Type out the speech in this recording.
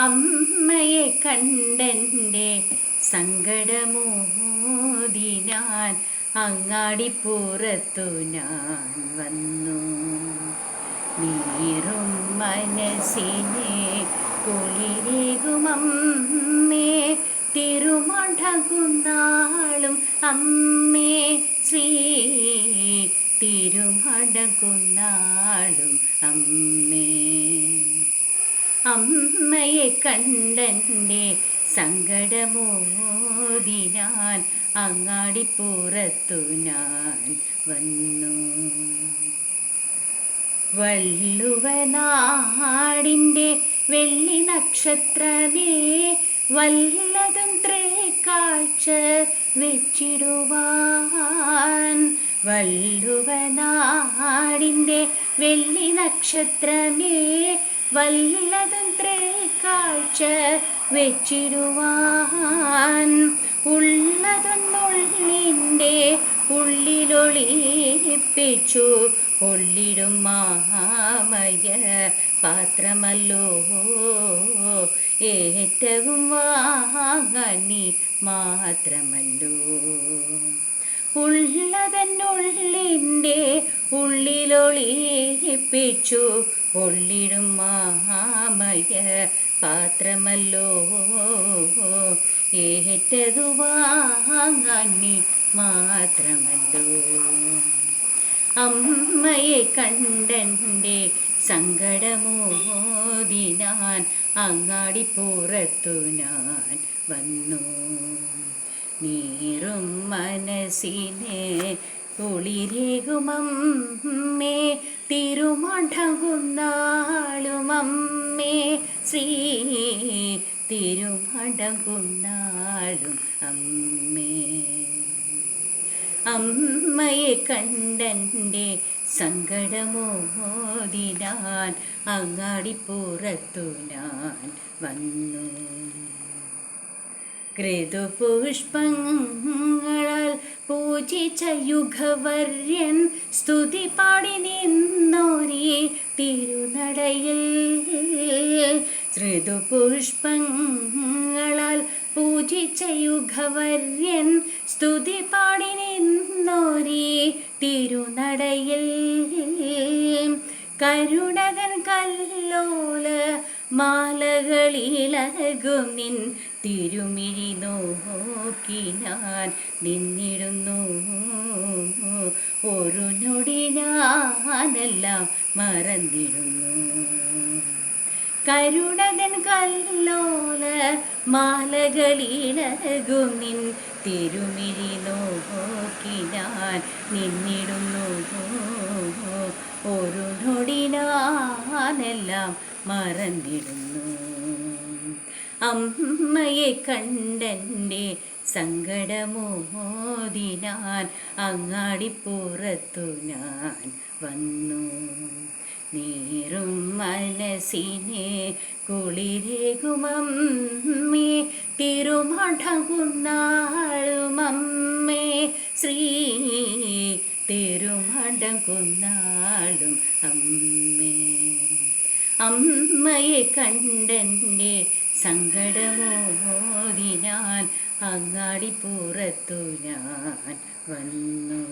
അമ്മയെ കണ്ടെൻ്റെ സങ്കടമോദിനാൻ അങ്ങാടിപ്പുറത്തു ഞാൻ വന്നു. നീറും മനസ്സിനെ കുളിരേകുമമ്മേ, തിരുമടകുന്നാളും അമ്മേ ശ്രീ തിരുമടകുന്നാളും അമ്മേ. അമ്മയെ കണ്ടെൻ്റെ സങ്കടമോദിനാൻ അങ്ങാടിപ്പുറത്തു ഞാൻ വന്നു. വള്ളുവനാടിൻ്റെ വെള്ളി നക്ഷത്രമേ, വല്ലതും തൃക്കാഴ്ച വെച്ചിടുവാൻ. വള്ളുവനാടിൻ്റെ വെള്ളി നക്ഷത്രമേ, വല്ലതും തൃക്കാഴ്ച വെച്ചിടുവാൻ. ഉള്ളതൊന്നുള്ളിൻ്റെ ഉള്ളിലൊളിപ്പിച്ചു കൊള്ളിടും മാമയ പാത്രമല്ലോ, ഏറ്റവും വാങ്ങാൻ നീ മാത്രമല്ലോ. ഉള്ളതെന്നുള്ളിൻ്റെ ഉള്ളിലൊളിപ്പിച്ചു കൊള്ളിടും മാമയ പാത്രമല്ലോ, ഏറ്റതു വാങ്ങാൻ നീ മാത്രമല്ലോ. അമ്മയെ കണ്ടെൻ്റെ സങ്കടമോദിനാൻ അങ്ങാടിപ്പുറത്തു ഞാൻ വന്നു. നീറും മനസ്സിനെ കുളിരേകുമമ്മേ, തിരുമടകുന്നാളും അമ്മേ ശ്രീ തിരുമടകുന്നാളും അമ്മേ. അമ്മയെ കണ്ടെൻ്റെ സങ്കടമോദിനാൻ അങ്ങാടിപ്പുറത്തു ഞാൻ വന്നു. ഋതുപുഷ്പങ്ങളാൽ പൂജിച്ച യുഗവര്യൻ സ്തുതി പാടി നിന്നോരീ തിരുനടയിൽ. ഋതുപുഷ്പങ്ങളാൽ പൂജിച്ച യുഗവര്യൻ സ്തുതി പാടി നിന്നോരീ തിരുനടയിൽ. കരുണകൻ കല്ലോല മാലകളിളകും നിൻ തിരുമിഴി നോക്കി ഞാൻ നിന്നിടുന്നു. ഒരു നൊടി ഞാനെല്ലാം മറന്നിടുന്നു. കരുണകൻ കല്ലോല മാലകളിളകും നിൻ തിരുമിഴി നോക്കി ഞാൻ നിന്നിടുന്നു. ഒരു നൊടി ഞാനെല്ലാം മറന്നിടുന്നു. അമ്മയെ കണ്ടെൻ്റെ സങ്കടമോദിനാൻ അങ്ങാടിപ്പുറത്തു ഞാൻ വന്നു. നീറും മനസ്സിനെ കുളിരേകുമമ്മേ, തിരുമടകുന്നാളും അമ്മേ ശ്രീ തിരുമടകുന്നാളും അമ്മേ. അമ്മയെ കണ്ടെൻ്റെ സങ്കടമോദിനാൻ അങ്ങാടിപ്പുറത്തു ഞാൻ വന്നു.